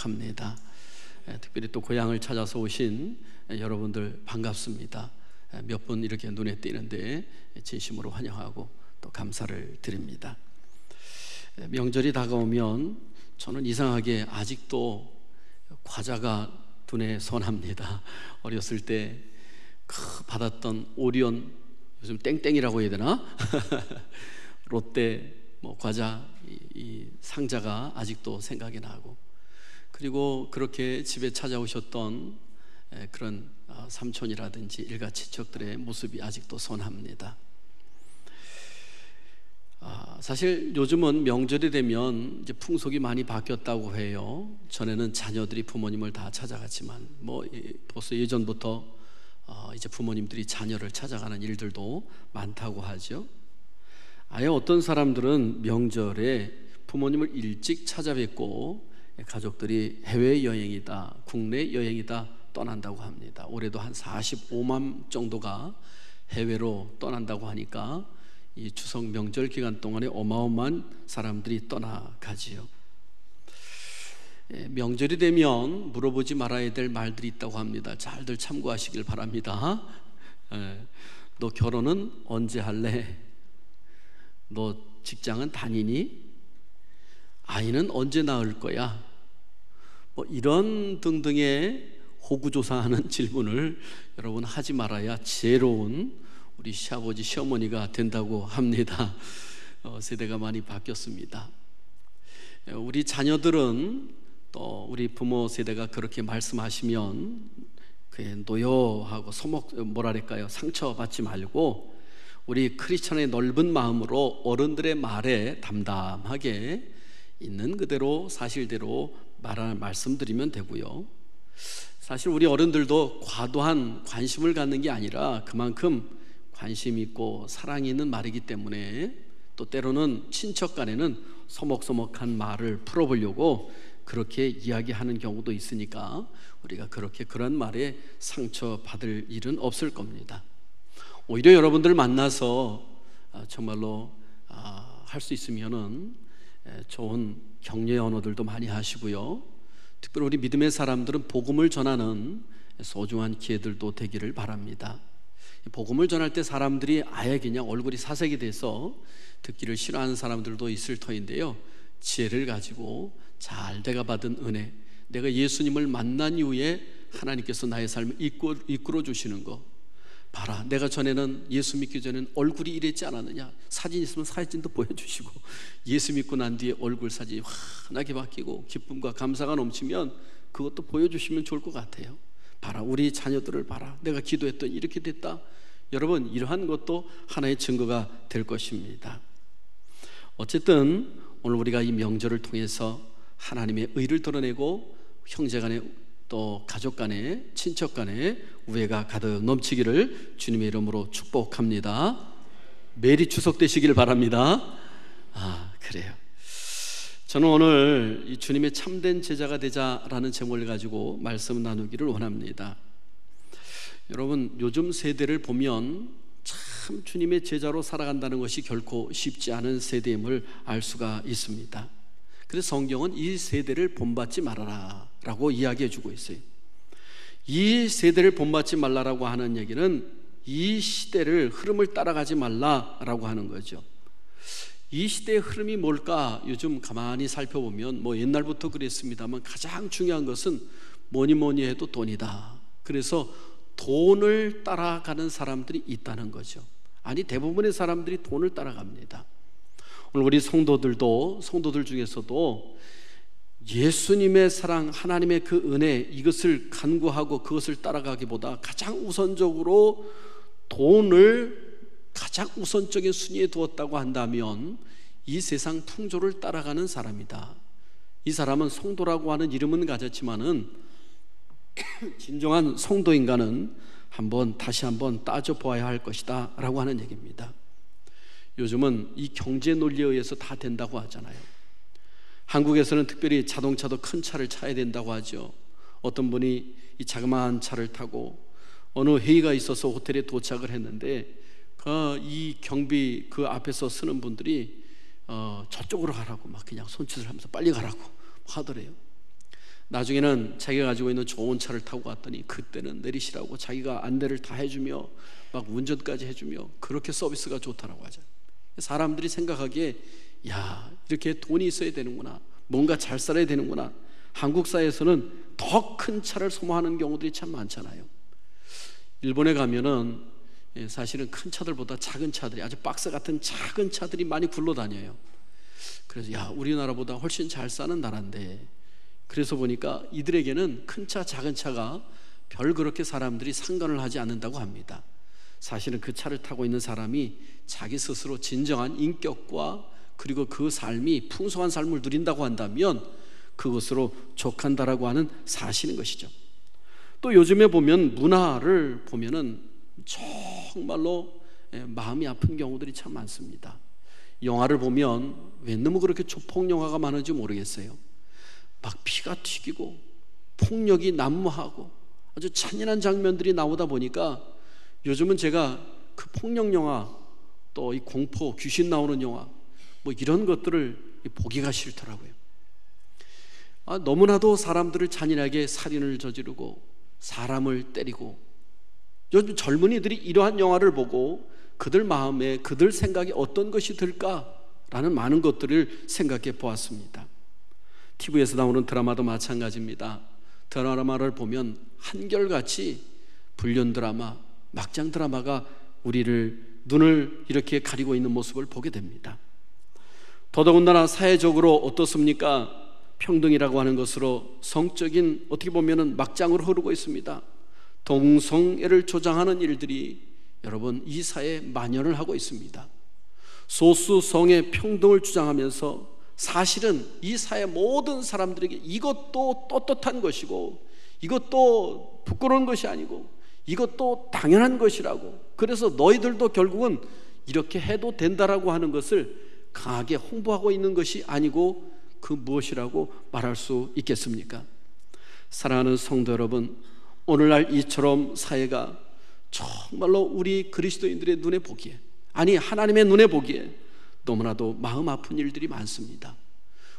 축복합니다. 특별히 또 고향을 찾아서 오신 여러분들 반갑습니다. 몇 분 이렇게 눈에 띄는데 진심으로 환영하고 또 감사를 드립니다. 명절이 다가오면 저는 이상하게 아직도 과자가 눈에 선합니다. 어렸을 때 받았던 오리온, 요즘 땡땡이라고 해야 되나? 롯데 과자 이 상자가 아직도 생각이 나고, 그리고 그렇게 집에 찾아오셨던 그런 삼촌이라든지 일가 친척들의 모습이 아직도 선합니다. 사실 요즘은 명절이 되면 이제 풍속이 많이 바뀌었다고 해요. 전에는 자녀들이 부모님을 다 찾아갔지만 벌써 예전부터 이제 부모님들이 자녀를 찾아가는 일들도 많다고 하죠. 아예 어떤 사람들은 명절에 부모님을 일찍 찾아뵙고 가족들이 해외여행이다, 국내 여행이다 떠난다고 합니다. 올해도 한 45만 정도가 해외로 떠난다고 하니까 이 추석 명절 기간 동안에 어마어마한 사람들이 떠나가지요. 명절이 되면 물어보지 말아야 될 말들이 있다고 합니다. 잘들 참고하시길 바랍니다. 너 결혼은 언제 할래? 너 직장은 다니니? 아이는 언제 낳을 거야? 이런 등등의 호구조사하는 질문을 여러분 하지 말아야 지혜로운 우리 시아버지 시어머니가 된다고 합니다. 세대가 많이 바뀌었습니다. 우리 자녀들은 또 우리 부모 세대가 그렇게 말씀하시면 그게 노여하고 상처받지 말고 우리 크리스천의 넓은 마음으로 어른들의 말에 담담하게 있는 그대로 사실대로 말씀드리면 되고요. 사실 우리 어른들도 과도한 관심을 갖는 게 아니라 그만큼 관심 있고 사랑이 있는 말이기 때문에, 또 때로는 친척 간에는 서먹서먹한 말을 풀어보려고 그렇게 이야기하는 경우도 있으니까 우리가 그런 말에 상처받을 일은 없을 겁니다. 오히려 여러분들 만나서 정말로 할 수 있으면은 좋은 격려의 언어들도 많이 하시고요. 특별히 우리 믿음의 사람들은 복음을 전하는 소중한 기회들도 되기를 바랍니다. 복음을 전할 때 사람들이 아예 그냥 얼굴이 사색이 돼서 듣기를 싫어하는 사람들도 있을 터인데요, 지혜를 가지고 잘 내가 받은 은혜, 내가 예수님을 만난 이후에 하나님께서 나의 삶을 이끌어 주시는 거 봐라, 내가 전에는 예수 믿기 전에는 얼굴이 이랬지 않았느냐, 사진 있으면 사진도 보여주시고, 예수 믿고 난 뒤에 얼굴 사진이 환하게 바뀌고 기쁨과 감사가 넘치면 그것도 보여주시면 좋을 것 같아요. 봐라, 우리 자녀들을 봐라, 내가 기도했더니 이렇게 됐다. 여러분, 이러한 것도 하나의 증거가 될 것입니다. 어쨌든 오늘 우리가 이 명절을 통해서 하나님의 의를 드러내고 형제간에 또 가족간에 친척간에 우애가 가득 넘치기를 주님의 이름으로 축복합니다. 메리 추석 되시길 바랍니다. 그래요. 저는 오늘 이 주님의 참된 제자가 되자라는 제목을 가지고 말씀 나누기를 원합니다. 여러분, 요즘 세대를 보면 참 주님의 제자로 살아간다는 것이 결코 쉽지 않은 세대임을 알 수가 있습니다. 그래서 성경은 이 세대를 본받지 말아라 라고 이야기해 주고 있어요. 이 세대를 본받지 말라라고 하는 얘기는 이 시대를 흐름을 따라가지 말라라고 하는 거죠. 이 시대의 흐름이 뭘까? 요즘 가만히 살펴보면 옛날부터 그랬습니다만 가장 중요한 것은 뭐니 해도 돈이다. 그래서 돈을 따라가는 사람들이 있다는 거죠. 아니, 대부분의 사람들이 돈을 따라갑니다. 오늘 우리 성도들 중에서도 예수님의 사랑, 하나님의 그 은혜, 이것을 간구하고 그것을 따라가기보다 가장 우선적으로 돈을 가장 우선적인 순위에 두었다고 한다면 이 세상 풍조를 따라가는 사람이다. 이 사람은 성도라고 하는 이름은 가졌지만은 진정한 성도인가는 다시 한번 따져보아야 할 것이다 라고 하는 얘기입니다. 요즘은 이 경제 논리에 의해서 다 된다고 하잖아요. 한국에서는 특별히 자동차도 큰 차를 차야 된다고 하죠. 어떤 분이 이 자그마한 차를 타고 어느 회의가 있어서 호텔에 도착을 했는데 이 경비 그 앞에서 쓰는 분들이 저쪽으로 가라고 막 그냥 손짓을 하면서 빨리 가라고 하더래요. 나중에는 자기가 가지고 있는 좋은 차를 타고 왔더니 그때는 내리시라고 자기가 안내를 다 해주며 막 운전까지 해주며 그렇게 서비스가 좋다라고 하죠. 사람들이 생각하기에 야, 이렇게 돈이 있어야 되는구나, 뭔가 잘 살아야 되는구나. 한국 사회에서는 더 큰 차를 소모하는 경우들이 참 많잖아요. 일본에 가면은 사실은 큰 차들보다 작은 차들이, 아주 박스 같은 작은 차들이 많이 굴러다녀요. 그래서 야, 우리나라보다 훨씬 잘 사는 나라인데, 그래서 보니까 이들에게는 큰 차 작은 차가 별 그렇게 사람들이 상관을 하지 않는다고 합니다. 사실은 그 차를 타고 있는 사람이 자기 스스로 진정한 인격과 그리고 그 삶이 풍성한 삶을 누린다고 한다면 그것으로 족한다라고 하는 사실인 것이죠. 또 요즘에 보면 문화를 보면은 정말로 마음이 아픈 경우들이 참 많습니다. 영화를 보면 왜 너무 그렇게 조폭 영화가 많은지 모르겠어요. 막 피가 튀기고 폭력이 난무하고 아주 잔인한 장면들이 나오다 보니까 요즘은 제가 그 폭력 영화, 또 이 공포, 귀신 나오는 영화, 뭐 이런 것들을 보기가 싫더라고요. 너무나도 사람들을 잔인하게 살인을 저지르고 사람을 때리고, 요즘 젊은이들이 이러한 영화를 보고 그들 마음에, 그들 생각에 어떤 것이 들까라는 많은 것들을 생각해 보았습니다. TV에서 나오는 드라마도 마찬가지입니다. 드라마를 보면 한결같이 불륜 드라마, 막장 드라마가 우리를 눈을 이렇게 가리고 있는 모습을 보게 됩니다. 더더군다나 사회적으로 어떻습니까? 평등이라고 하는 것으로 성적인, 어떻게 보면 막장으로 흐르고 있습니다. 동성애를 조장하는 일들이 여러분 이 사회에 만연을 하고 있습니다. 소수성의 평등을 주장하면서 사실은 이 사회 모든 사람들에게 이것도 떳떳한 것이고, 이것도 부끄러운 것이 아니고, 이것도 당연한 것이라고, 그래서 너희들도 결국은 이렇게 해도 된다라고 하는 것을 강하게 홍보하고 있는 것이 아니고 그 무엇이라고 말할 수 있겠습니까? 사랑하는 성도 여러분, 오늘날 이처럼 사회가 정말로 우리 그리스도인들의 눈에 보기에, 아니 하나님의 눈에 보기에 너무나도 마음 아픈 일들이 많습니다.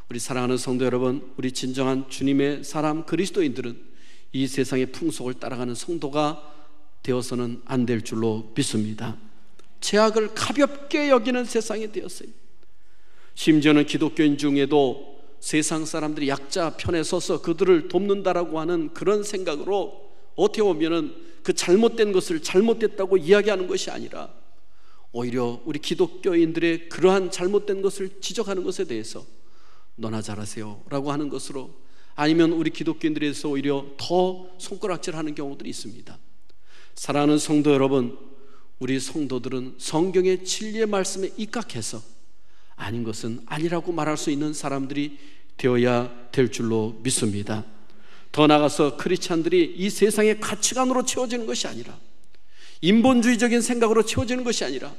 우리 사랑하는 성도 여러분, 우리 진정한 주님의 사람 그리스도인들은 이 세상의 풍속을 따라가는 성도가 되어서는 안 될 줄로 믿습니다. 죄악을 가볍게 여기는 세상이 되었어요. 심지어는 기독교인 중에도 세상 사람들이 약자 편에 서서 그들을 돕는다라고 하는 그런 생각으로 어떻게 보면은 그 잘못된 것을 잘못됐다고 이야기하는 것이 아니라 오히려 우리 기독교인들의 그러한 잘못된 것을 지적하는 것에 대해서 너나 잘하세요 라고 하는 것으로, 아니면 우리 기독교인들에서 오히려 더 손가락질하는 경우들이 있습니다. 사랑하는 성도 여러분, 우리 성도들은 성경의 진리의 말씀에 입각해서 아닌 것은 아니라고 말할 수 있는 사람들이 되어야 될 줄로 믿습니다. 더 나아가서 크리스찬들이 이 세상의 가치관으로 채워지는 것이 아니라, 인본주의적인 생각으로 채워지는 것이 아니라,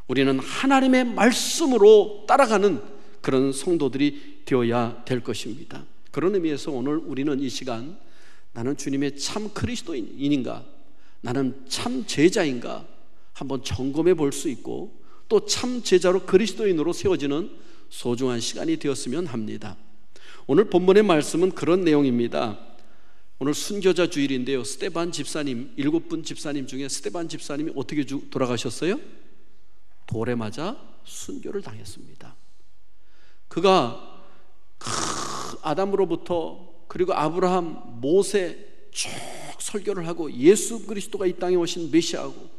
우리는 하나님의 말씀으로 따라가는 그런 성도들이 되어야 될 것입니다. 그런 의미에서 오늘 우리는 이 시간, 나는 주님의 참 그리스도인인가, 나는 참 제자인가 한번 점검해 볼 수 있고, 또 참 제자로 그리스도인으로 세워지는 소중한 시간이 되었으면 합니다. 오늘 본문의 말씀은 그런 내용입니다. 오늘 순교자 주일인데요, 스데반 집사님, 7분 집사님 중에 스데반 집사님이 어떻게 돌아가셨어요? 돌에 맞아 순교를 당했습니다. 그가 아담으로부터 그리고 아브라함, 모세 쭉 설교를 하고 예수 그리스도가 이 땅에 오신 메시아고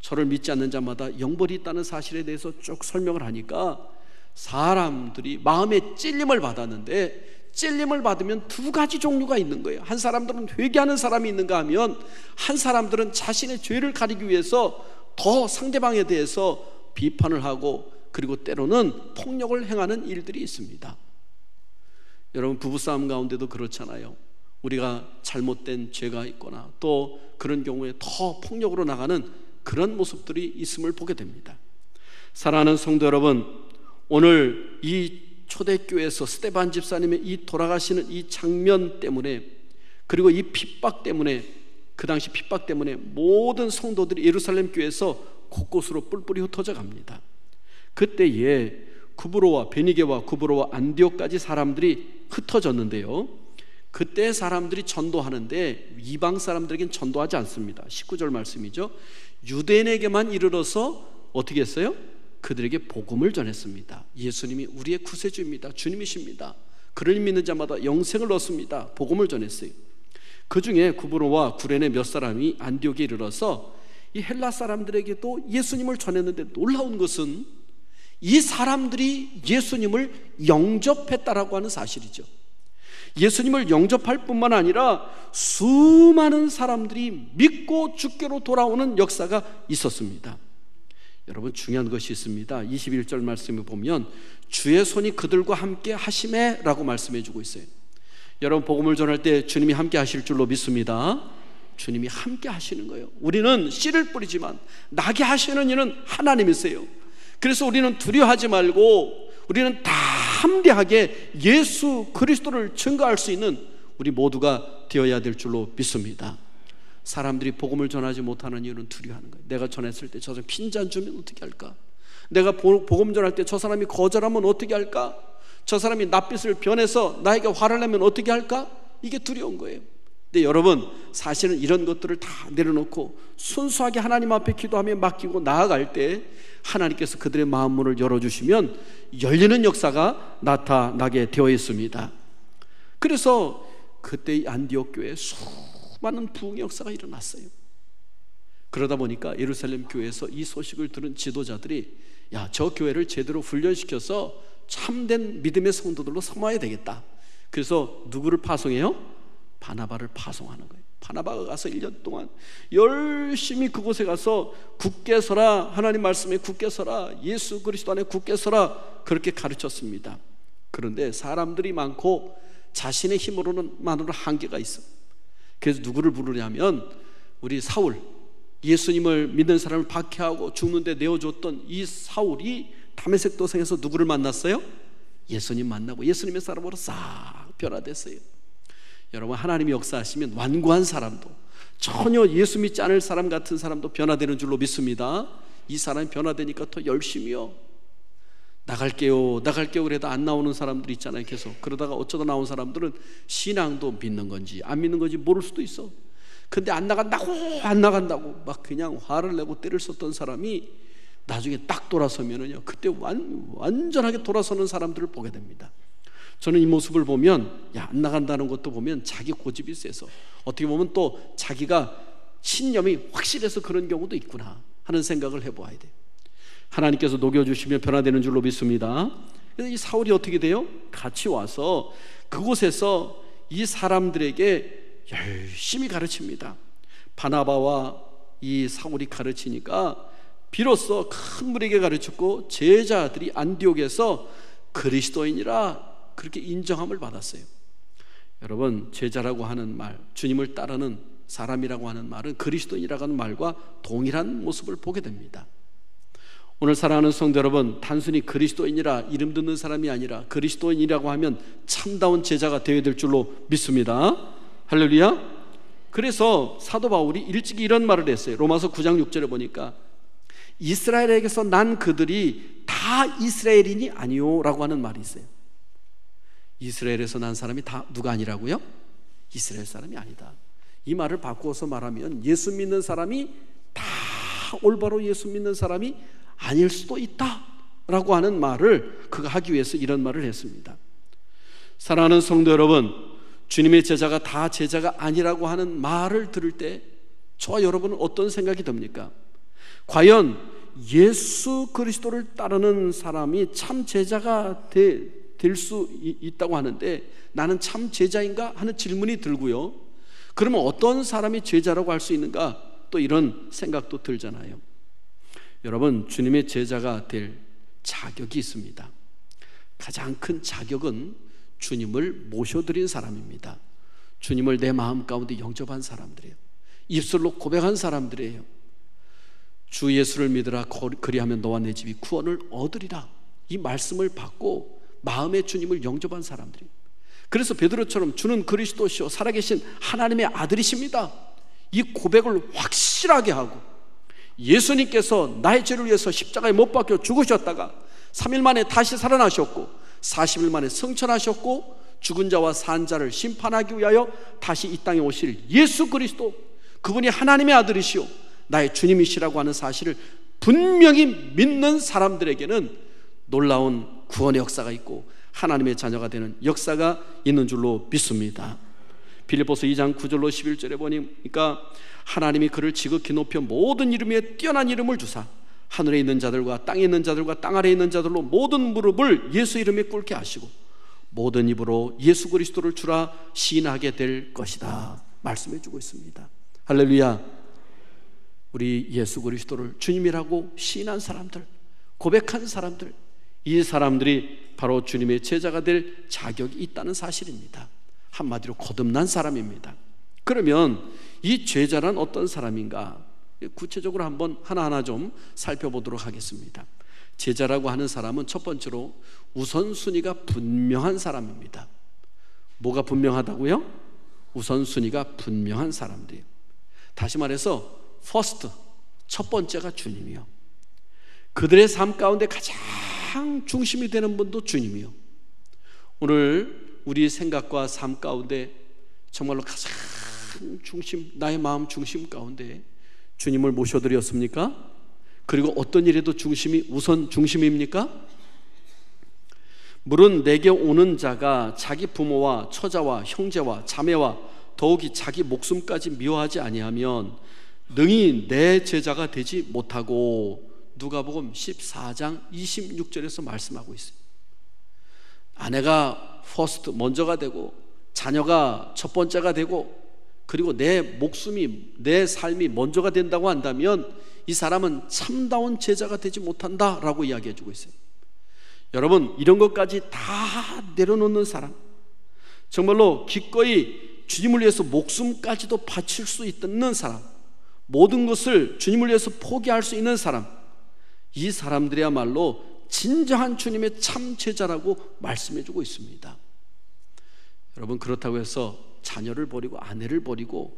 저를 믿지 않는 자마다 영벌이 있다는 사실에 대해서 쭉 설명을 하니까 사람들이 마음에 찔림을 받았는데, 찔림을 받으면 두 가지 종류가 있는 거예요. 한 사람들은 회개하는 사람이 있는가 하면, 한 사람들은 자신의 죄를 가리기 위해서 더 상대방에 대해서 비판을 하고, 그리고 때로는 폭력을 행하는 일들이 있습니다. 여러분, 부부싸움 가운데도 그렇잖아요. 우리가 잘못된 죄가 있거나 또 그런 경우에 더 폭력으로 나가는 그런 모습들이 있음을 보게 됩니다. 사랑하는 성도 여러분, 오늘 이 초대교회에서 스데반 집사님의 이 돌아가시는 이 장면 때문에, 그리고 이 핍박 때문에, 그 당시 핍박 때문에 모든 성도들이 예루살렘 교회에서 곳곳으로 뿔뿔이 흩어져 갑니다. 그때에 구브로와 베니게와 구브로와 안디옥까지 사람들이 흩어졌는데요, 그때 사람들이 전도하는데 이방 사람들에겐 전도하지 않습니다. 19절 말씀이죠. 유대인에게만 이르러서 어떻게 했어요? 그들에게 복음을 전했습니다. 예수님이 우리의 구세주입니다. 주님이십니다. 그를 믿는 자마다 영생을 얻습니다. 복음을 전했어요. 그 중에 구브로와 구레네 몇 사람이 안디옥에 이르러서 이 헬라 사람들에게도 예수님을 전했는데, 놀라운 것은 이 사람들이 예수님을 영접했다라고 하는 사실이죠. 예수님을 영접할 뿐만 아니라 수많은 사람들이 믿고 주께로 돌아오는 역사가 있었습니다. 여러분, 중요한 것이 있습니다. 21절 말씀에 보면 주의 손이 그들과 함께 하심에 라고 말씀해 주고 있어요. 여러분, 복음을 전할 때 주님이 함께 하실 줄로 믿습니다. 주님이 함께 하시는 거예요. 우리는 씨를 뿌리지만 나게 하시는 이는 하나님이세요. 그래서 우리는 두려워하지 말고 우리는 담대하게 예수 그리스도를 증거할 수 있는 우리 모두가 되어야 될 줄로 믿습니다. 사람들이 복음을 전하지 못하는 이유는 두려워하는 거예요. 내가 전했을 때 저 사람 핀잔 주면 어떻게 할까? 내가 복음 전할 때 저 사람이 거절하면 어떻게 할까? 저 사람이 낯빛을 변해서 나에게 화를 내면 어떻게 할까? 이게 두려운 거예요. 근데 여러분, 사실은 이런 것들을 다 내려놓고 순수하게 하나님 앞에 기도하며 맡기고 나아갈 때 하나님께서 그들의 마음 문을 열어주시면 열리는 역사가 나타나게 되어 있습니다. 그래서 그때 이 안디옥 교회에 수많은 부흥의 역사가 일어났어요. 그러다 보니까 예루살렘 교회에서 이 소식을 들은 지도자들이, 야, 저 교회를 제대로 훈련시켜서 참된 믿음의 성도들로 삼아야 되겠다. 그래서 누구를 파송해요? 바나바를 파송하는 거예요. 바나바가 가서 1년 동안 열심히 그곳에 가서 굳게 서라, 하나님 말씀에 굳게 서라, 예수 그리스도 안에 굳게 서라, 그렇게 가르쳤습니다. 그런데 사람들이 많고 자신의 힘으로만으로 한계가 있어. 그래서 누구를 부르냐면 우리 사울, 예수님을 믿는 사람을 박해하고 죽는데 내어줬던 이 사울이 다메섹 도상에서 누구를 만났어요? 예수님 만나고 예수님의 사람으로 싹 변화됐어요. 여러분, 하나님이 역사하시면 완고한 사람도, 전혀 예수 믿지 않을 사람 같은 사람도 변화되는 줄로 믿습니다. 이 사람이 변화되니까 더 열심히요. 나갈게요 그래도 안 나오는 사람들 있잖아요. 계속 그러다가 어쩌다 나온 사람들은 신앙도 믿는 건지 안 믿는 건지 모를 수도 있어. 근데 안 나간다고 막 그냥 화를 내고 때를 썼던 사람이 나중에 딱 돌아서면은요, 그때 완전하게 돌아서는 사람들을 보게 됩니다. 저는 이 모습을 보면, 안 나간다는 것도 보면 자기 고집이 세서, 어떻게 보면 또 자기가 신념이 확실해서 그런 경우도 있구나 하는 생각을 해봐야 돼요. 하나님께서 녹여주시면 변화되는 줄로 믿습니다. 그래서 이 사울이 어떻게 돼요? 같이 와서 그곳에서 이 사람들에게 열심히 가르칩니다. 바나바와 이 사울이 가르치니까 비로소 큰 무리에게 가르쳤고 제자들이 안디옥에서 그리스도인이라 그렇게 인정함을 받았어요. 여러분, 제자라고 하는 말, 주님을 따르는 사람이라고 하는 말은 그리스도인이라고 하는 말과 동일한 모습을 보게 됩니다. 오늘 사랑하는 성도 여러분, 단순히 그리스도인이라 이름 듣는 사람이 아니라 그리스도인이라고 하면 참다운 제자가 되어야 될 줄로 믿습니다. 할렐루야. 그래서 사도 바울이 일찍이 이런 말을 했어요. 로마서 9장 6절에 보니까 이스라엘에게서 난 그들이 다 이스라엘인이 아니요 라고 하는 말이 있어요. 이스라엘에서 난 사람이 다 누가 아니라고요? 이스라엘 사람이 아니다. 이 말을 바꾸어서 말하면 예수 믿는 사람이 다 올바로 예수 믿는 사람이 아닐 수도 있다 라고 하는 말을 그가 하기 위해서 이런 말을 했습니다. 사랑하는 성도 여러분, 주님의 제자가 다 제자가 아니라고 하는 말을 들을 때 저와 여러분은 어떤 생각이 듭니까? 과연 예수 그리스도를 따르는 사람이 참 제자가 될 수 있다고 하는데 나는 참 제자인가 하는 질문이 들고요. 그러면 어떤 사람이 제자라고 할 수 있는가? 또 이런 생각도 들잖아요. 여러분, 주님의 제자가 될 자격이 있습니다. 가장 큰 자격은 주님을 모셔드린 사람입니다. 주님을 내 마음 가운데 영접한 사람들이에요. 입술로 고백한 사람들이에요. 주 예수를 믿으라, 그리하면 너와 내 집이 구원을 얻으리라, 이 말씀을 받고 마음에 주님을 영접한 사람들이에요. 그래서 베드로처럼 주는 그리스도시요 살아계신 하나님의 아들이십니다, 이 고백을 확실하게 하고, 예수님께서 나의 죄를 위해서 십자가에 못 박혀 죽으셨다가 3일 만에 다시 살아나셨고 40일 만에 승천하셨고 죽은 자와 산 자를 심판하기 위하여 다시 이 땅에 오실 예수 그리스도, 그분이 하나님의 아들이시오 나의 주님이시라고 하는 사실을 분명히 믿는 사람들에게는 놀라운 구원의 역사가 있고 하나님의 자녀가 되는 역사가 있는 줄로 믿습니다. 빌립보서 2장 9절로 11절에 보니까 하나님이 그를 지극히 높여 모든 이름 위에 뛰어난 이름을 주사 하늘에 있는 자들과 땅에 있는 자들과 땅 아래에 있는 자들로 모든 무릎을 예수 이름에 꿇게 하시고 모든 입으로 예수 그리스도를 주라 시인하게 될 것이다 말씀해 주고 있습니다. 할렐루야. 우리 예수 그리스도를 주님이라고 시인한 사람들, 고백한 사람들, 이 사람들이 바로 주님의 제자가 될 자격이 있다는 사실입니다. 한마디로 거듭난 사람입니다. 그러면 이 제자란 어떤 사람인가? 구체적으로 한번 하나하나 좀 살펴보도록 하겠습니다. 제자라고 하는 사람은 첫 번째로 우선순위가 분명한 사람입니다. 뭐가 분명하다고요? 우선순위가 분명한 사람들이에요. 다시 말해서 퍼스트, 첫 번째가 주님이요. 그들의 삶 가운데 가장 중심이 되는 분도 주님이요. 오늘 우리 생각과 삶 가운데 정말로 가장 중심, 나의 마음 중심 가운데 주님을 모셔드렸습니까? 그리고 어떤 일에도 중심이 우선 중심입니까? 물은 내게 오는 자가 자기 부모와 처자와 형제와 자매와 더욱이 자기 목숨까지 미워하지 아니하면 능히 내 제자가 되지 못하고 누가복음 14장 26절에서 말씀하고 있어요. 아내가 퍼스트 먼저가 되고 자녀가 첫 번째가 되고 그리고 내 목숨이 내 삶이 먼저가 된다고 한다면 이 사람은 참다운 제자가 되지 못한다라고 이야기해 주고 있어요. 여러분, 이런 것까지 다 내려놓는 사람, 정말로 기꺼이 주님을 위해서 목숨까지도 바칠 수 있는 사람, 모든 것을 주님을 위해서 포기할 수 있는 사람, 이 사람들이야말로 진정한 주님의 참 제자라고 말씀해 주고 있습니다. 여러분, 그렇다고 해서 자녀를 버리고 아내를 버리고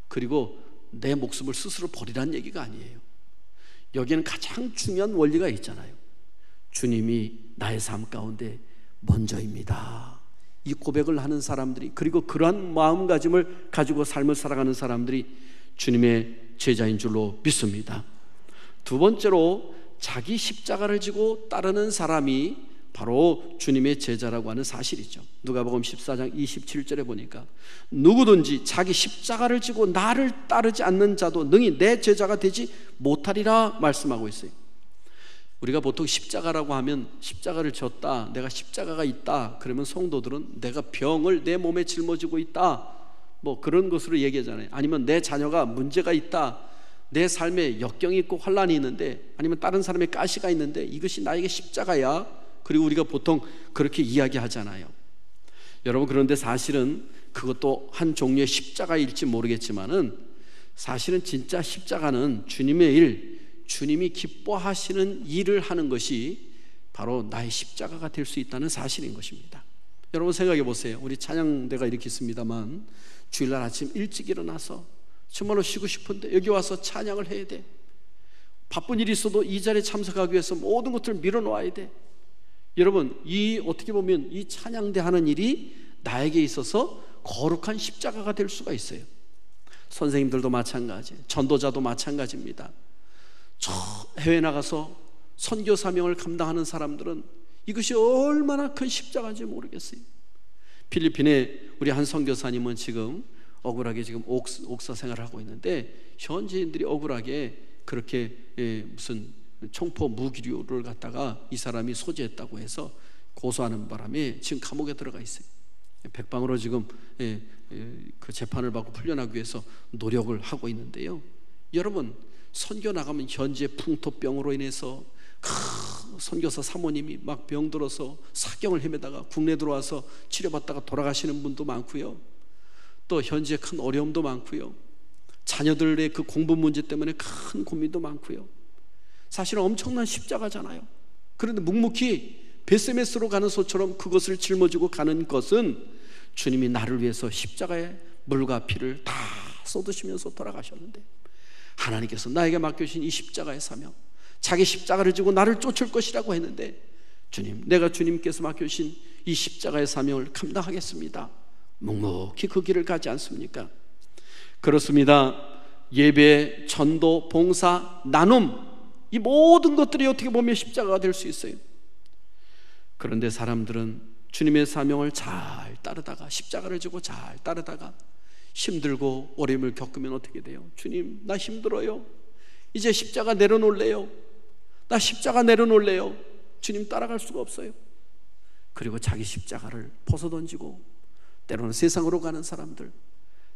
그리고 내 목숨을 스스로 버리라는 얘기가 아니에요. 여기에는 가장 중요한 원리가 있잖아요. 주님이 나의 삶 가운데 먼저입니다. 이 고백을 하는 사람들이, 그리고 그러한 마음가짐을 가지고 삶을 살아가는 사람들이 주님의 제자인 줄로 믿습니다. 두 번째로 자기 십자가를 지고 따르는 사람이 바로 주님의 제자라고 하는 사실이죠. 누가복음 14장 27절에 보니까 누구든지 자기 십자가를 지고 나를 따르지 않는 자도 능히 내 제자가 되지 못하리라 말씀하고 있어요. 우리가 보통 십자가라고 하면 십자가를 졌다, 내가 십자가가 있다, 그러면 성도들은 내가 병을 내 몸에 짊어지고 있다, 뭐 그런 것으로 얘기하잖아요. 아니면 내 자녀가 문제가 있다, 내 삶에 역경이 있고 환란이 있는데, 아니면 다른 사람의 가시가 있는데 이것이 나에게 십자가야. 그리고 우리가 보통 그렇게 이야기하잖아요. 여러분, 그런데 사실은 그것도 한 종류의 십자가일지 모르겠지만은 사실은 진짜 십자가는 주님의 일, 주님이 기뻐하시는 일을 하는 것이 바로 나의 십자가가 될 수 있다는 사실인 것입니다. 여러분 생각해 보세요. 우리 찬양대가 이렇게 있습니다만 주일날 아침 일찍 일어나서 정말로 쉬고 싶은데 여기 와서 찬양을 해야 돼. 바쁜 일이 있어도 이 자리에 참석하기 위해서 모든 것들을 밀어놓아야 돼. 여러분, 이 어떻게 보면 이 찬양대 하는 일이 나에게 있어서 거룩한 십자가가 될 수가 있어요. 선생님들도 마찬가지, 전도자도 마찬가지입니다. 저 해외 나가서 선교 사명을 감당하는 사람들은 이것이 얼마나 큰 십자가인지 모르겠어요. 필리핀에 우리 한 선교사님은 지금 억울하게 지금 옥사 생활을 하고 있는데 현지인들이 억울하게 그렇게 무슨 총포 무기류를 갖다가 이 사람이 소지했다고 해서 고소하는 바람에 지금 감옥에 들어가 있어요. 백방으로 지금 그 재판을 받고 풀려나기 위해서 노력을 하고 있는데요. 여러분, 선교 나가면 현지의 풍토병으로 인해서 선교사 사모님이 막 병들어서 사경을 헤매다가 국내 들어와서 치료받다가 돌아가시는 분도 많고요. 또 현지에 큰 어려움도 많고요. 자녀들의 그 공부 문제 때문에 큰 고민도 많고요. 사실은 엄청난 십자가잖아요. 그런데 묵묵히 베세메스로 가는 소처럼 그것을 짊어지고 가는 것은 주님이 나를 위해서 십자가에 물과 피를 다 쏟으시면서 돌아가셨는데, 하나님께서 나에게 맡겨주신 이 십자가의 사명, 자기 십자가를 지고 나를 쫓을 것이라고 했는데 주님, 내가 주님께서 맡겨주신 이 십자가의 사명을 감당하겠습니다. 묵묵히 그 길을 가지 않습니까? 그렇습니다. 예배, 전도, 봉사, 나눔, 이 모든 것들이 어떻게 보면 십자가가 될 수 있어요. 그런데 사람들은 주님의 사명을 잘 따르다가, 십자가를 지고 잘 따르다가 힘들고 어려움을 겪으면 어떻게 돼요? 주님, 나 힘들어요. 이제 십자가 내려놓을래요. 나 십자가 내려놓을래요. 주님 따라갈 수가 없어요. 그리고 자기 십자가를 벗어던지고 때로는 세상으로 가는 사람들,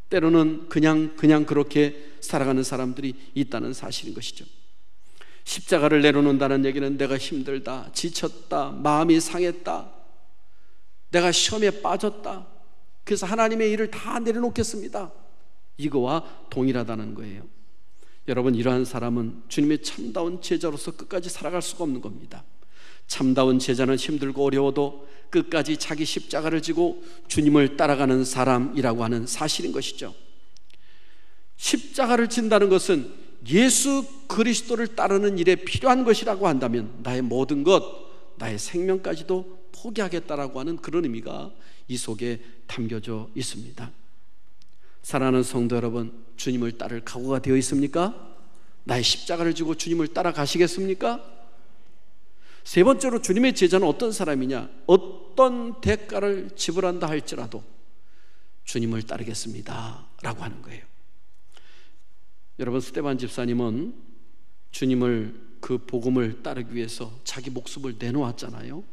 때로는 그냥 그렇게 살아가는 사람들이 있다는 사실인 것이죠. 십자가를 내려놓는다는 얘기는 내가 힘들다, 지쳤다, 마음이 상했다, 내가 시험에 빠졌다, 그래서 하나님의 일을 다 내려놓겠습니다, 이거와 동일하다는 거예요. 여러분, 이러한 사람은 주님의 참다운 제자로서 끝까지 살아갈 수가 없는 겁니다. 참다운 제자는 힘들고 어려워도 끝까지 자기 십자가를 지고 주님을 따라가는 사람이라고 하는 사실인 것이죠. 십자가를 진다는 것은 예수 그리스도를 따르는 일에 필요한 것이라고 한다면 나의 모든 것, 나의 생명까지도 포기하겠다라고 하는 그런 의미가 이 속에 담겨져 있습니다. 사랑하는 성도 여러분, 주님을 따를 각오가 되어 있습니까? 나의 십자가를 지고 주님을 따라가시겠습니까? 세 번째로, 주님의 제자는 어떤 사람이냐? 어떤 대가를 지불한다 할지라도 주님을 따르겠습니다 라고 하는 거예요. 여러분, 스데반 집사님은 주님을, 그 복음을 따르기 위해서 자기 목숨을 내놓았잖아요.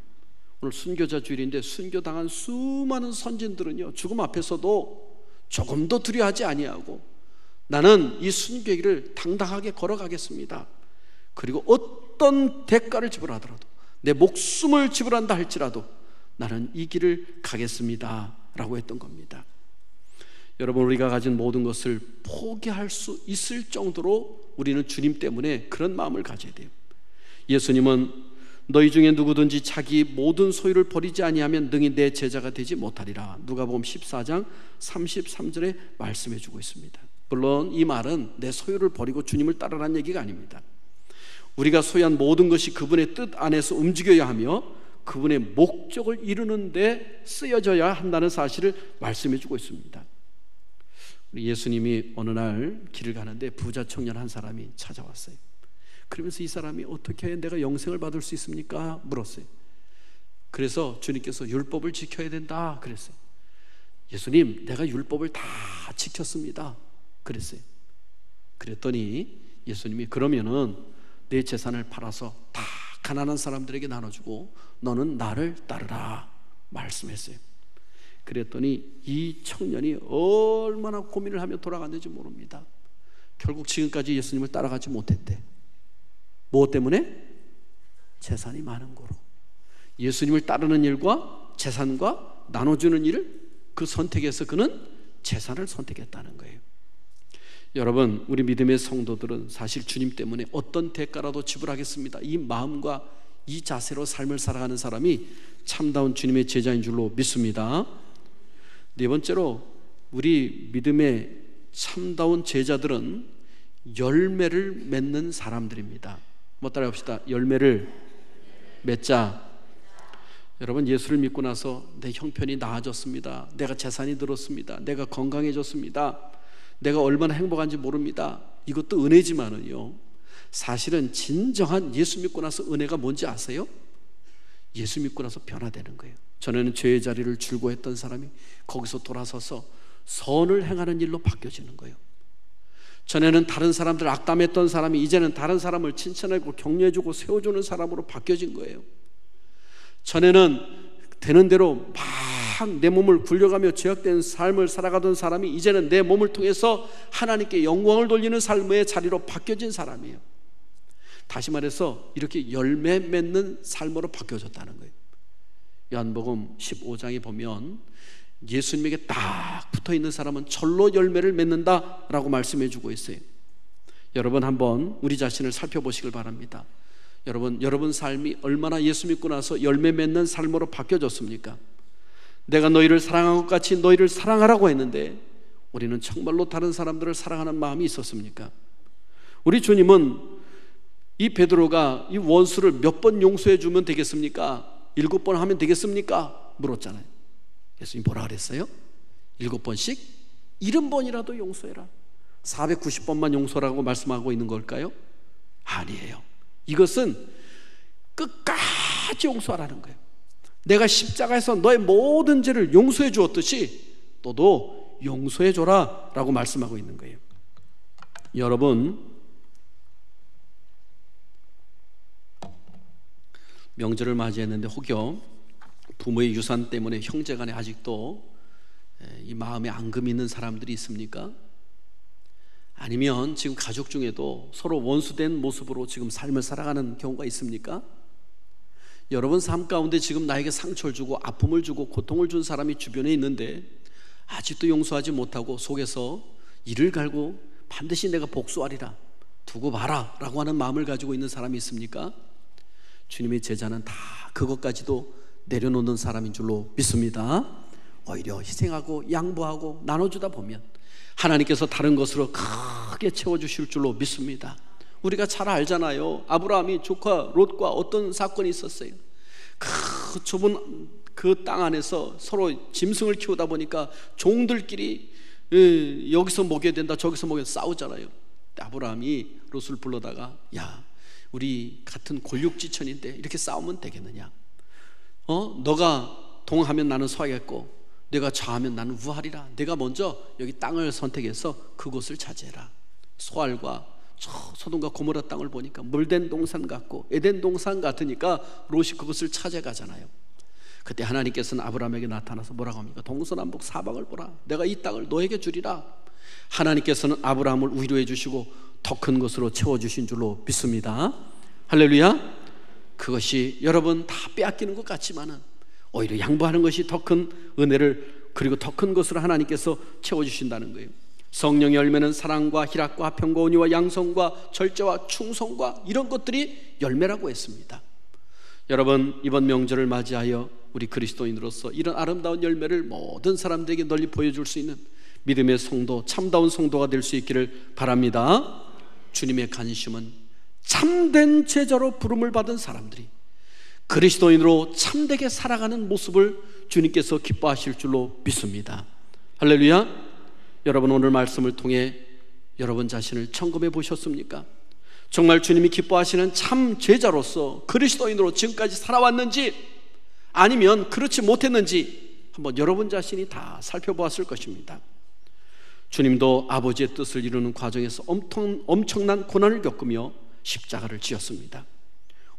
오늘 순교자 주일인데 순교당한 수많은 선진들은요, 죽음 앞에서도 조금도 두려워하지 아니하고 나는 이 순교의 길을 당당하게 걸어가겠습니다, 그리고 어떤 대가를 지불하더라도, 내 목숨을 지불한다 할지라도 나는 이 길을 가겠습니다 라고 했던 겁니다. 여러분, 우리가 가진 모든 것을 포기할 수 있을 정도로 우리는 주님 때문에 그런 마음을 가져야 돼요. 예수님은 너희 중에 누구든지 자기 모든 소유를 버리지 아니하면 능히 내 제자가 되지 못하리라, 누가복음 14장 33절에 말씀해 주고 있습니다. 물론 이 말은 내 소유를 버리고 주님을 따르라는 얘기가 아닙니다. 우리가 소유한 모든 것이 그분의 뜻 안에서 움직여야 하며 그분의 목적을 이루는 데 쓰여져야 한다는 사실을 말씀해 주고 있습니다. 예수님이 어느 날 길을 가는데 부자 청년 한 사람이 찾아왔어요. 그러면서 이 사람이 어떻게 해야 내가 영생을 받을 수 있습니까? 물었어요. 그래서 주님께서 율법을 지켜야 된다 그랬어요. 예수님, 내가 율법을 다 지켰습니다 그랬어요. 그랬더니 예수님이 그러면은 내 재산을 팔아서 다 가난한 사람들에게 나눠주고 너는 나를 따르라 말씀했어요. 그랬더니 이 청년이 얼마나 고민을 하며 돌아갔는지 모릅니다. 결국 지금까지 예수님을 따라가지 못했대. 무엇 때문에? 재산이 많은 거로. 예수님을 따르는 일과 재산과 나눠주는 일을, 그 선택에서 그는 재산을 선택했다는 거예요. 여러분, 우리 믿음의 성도들은 사실 주님 때문에 어떤 대가라도 지불하겠습니다, 이 마음과 이 자세로 삶을 살아가는 사람이 참다운 주님의 제자인 줄로 믿습니다. 네 번째로, 우리 믿음의 참다운 제자들은 열매를 맺는 사람들입니다. 뭐 따라합시다. 열매를 맺자. 여러분, 예수를 믿고 나서 내 형편이 나아졌습니다, 내가 재산이 늘었습니다, 내가 건강해졌습니다, 내가 얼마나 행복한지 모릅니다, 이것도 은혜지만은요, 사실은 진정한 예수 믿고 나서 은혜가 뭔지 아세요? 예수 믿고 나서 변화되는 거예요. 전에는 죄의 자리를 줄고했던 사람이 거기서 돌아서서 선을 행하는 일로 바뀌어지는 거예요. 전에는 다른 사람들 악담했던 사람이 이제는 다른 사람을 칭찬하고 격려해주고 세워주는 사람으로 바뀌어진 거예요. 전에는 되는 대로 막 내 몸을 굴려가며 죄악된 삶을 살아가던 사람이 이제는 내 몸을 통해서 하나님께 영광을 돌리는 삶의 자리로 바뀌어진 사람이에요. 다시 말해서 이렇게 열매 맺는 삶으로 바뀌어졌다는 거예요. 요한복음 15장에 보면 예수님에게 딱 붙어있는 사람은 절로 열매를 맺는다라고 말씀해 주고 있어요. 여러분, 한번 우리 자신을 살펴보시길 바랍니다. 여러분 삶이 얼마나 예수 믿고 나서 열매 맺는 삶으로 바뀌어졌습니까? 내가 너희를 사랑한 것 같이 너희를 사랑하라고 했는데 우리는 정말로 다른 사람들을 사랑하는 마음이 있었습니까? 우리 주님은 이 베드로가 이 원수를 몇 번 용서해 주면 되겠습니까? 7번 하면 되겠습니까? 물었잖아요. 예수님이 뭐라 그랬어요? 7번씩 70번이라도 용서해라. 490번만 용서라고 말씀하고 있는 걸까요? 아니에요. 이것은 끝까지 용서하라는 거예요. 내가 십자가에서 너의 모든 죄를 용서해 주었듯이 너도 용서해 줘라 라고 말씀하고 있는 거예요. 여러분, 명절을 맞이했는데 혹여 부모의 유산 때문에 형제간에 아직도 이 마음에 앙금이 있는 사람들이 있습니까? 아니면 지금 가족 중에도 서로 원수된 모습으로 지금 삶을 살아가는 경우가 있습니까? 여러분 삶 가운데 지금 나에게 상처를 주고 아픔을 주고 고통을 준 사람이 주변에 있는데 아직도 용서하지 못하고 속에서 이를 갈고 반드시 내가 복수하리라, 두고 봐라 라고 하는 마음을 가지고 있는 사람이 있습니까? 주님의 제자는 다 그것까지도 내려놓는 사람인 줄로 믿습니다. 오히려 희생하고 양보하고 나눠주다 보면 하나님께서 다른 것으로 크게 채워주실 줄로 믿습니다. 우리가 잘 알잖아요. 아브라함이 조카 롯과 어떤 사건이 있었어요. 그 좁은 그 땅 안에서 서로 짐승을 키우다 보니까 종들끼리 여기서 먹여야 된다 저기서 먹여야 된다 싸우잖아요. 아브라함이 롯을 불러다가 야, 우리 같은 골육지천인데 이렇게 싸우면 되겠느냐? 너가 동하면 나는 서하겠고 내가 좌하면 나는 우하리라. 내가 먼저 여기 땅을 선택해서 그곳을 차지해라. 소알과 소돔과 고모라 땅을 보니까 물된 동산 같고 에덴 동산 같으니까 롯이 그것을 찾아가잖아요. 그때 하나님께서는 아브라함에게 나타나서 뭐라고 합니까? 동서남북 사방을 보라. 내가 이 땅을 너에게 주리라. 하나님께서는 아브라함을 위로해 주시고 더 큰 것으로 채워주신 줄로 믿습니다. 할렐루야. 그것이 여러분 다 빼앗기는 것 같지만은 오히려 양보하는 것이 더 큰 은혜를 그리고 더 큰 것으로 하나님께서 채워주신다는 거예요. 성령의 열매는 사랑과 희락과 평과 온유와 양성과 절제와 충성과 이런 것들이 열매라고 했습니다. 여러분 이번 명절을 맞이하여 우리 그리스도인으로서 이런 아름다운 열매를 모든 사람들에게 널리 보여줄 수 있는 믿음의 성도, 참다운 성도가 될 수 있기를 바랍니다. 주님의 관심은 참된 제자로 부름을 받은 사람들이 그리스도인으로 참되게 살아가는 모습을 주님께서 기뻐하실 줄로 믿습니다. 할렐루야. 여러분 오늘 말씀을 통해 여러분 자신을 점검해 보셨습니까? 정말 주님이 기뻐하시는 참 제자로서 그리스도인으로 지금까지 살아왔는지 아니면 그렇지 못했는지 한번 여러분 자신이 다 살펴보았을 것입니다. 주님도 아버지의 뜻을 이루는 과정에서 엄청난 고난을 겪으며 십자가를 지었습니다.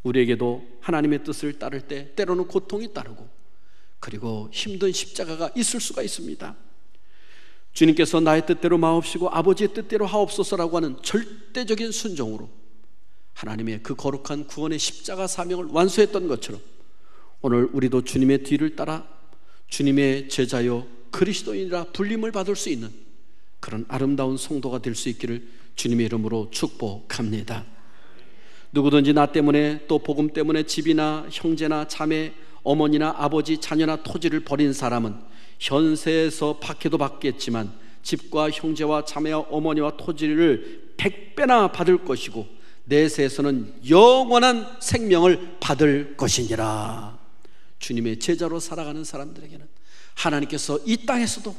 우리에게도 하나님의 뜻을 따를 때 때로는 고통이 따르고 그리고 힘든 십자가가 있을 수가 있습니다. 주님께서 나의 뜻대로 마옵시고 아버지의 뜻대로 하옵소서라고 하는 절대적인 순종으로 하나님의 그 거룩한 구원의 십자가 사명을 완수했던 것처럼 오늘 우리도 주님의 뒤를 따라 주님의 제자요 그리스도인이라 불림을 받을 수 있는 그런 아름다운 성도가 될 수 있기를 주님의 이름으로 축복합니다. 누구든지 나 때문에 또 복음 때문에 집이나 형제나 자매, 어머니나 아버지, 자녀나 토지를 버린 사람은 현세에서 박해도 받겠지만 집과 형제와 자매와 어머니와 토지를 100배나 받을 것이고 내세에서는 영원한 생명을 받을 것이니라. 주님의 제자로 살아가는 사람들에게는 하나님께서 이 땅에서도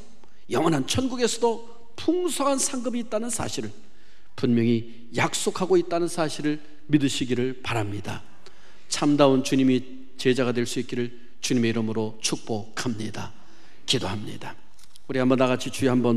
영원한 천국에서도 풍성한 상급이 있다는 사실을 분명히 약속하고 있다는 사실을 믿으시기를 바랍니다. 참다운 주님이 제자가 될 수 있기를 주님의 이름으로 축복합니다. 기도합니다. 우리 한번 다 같이 주여 한번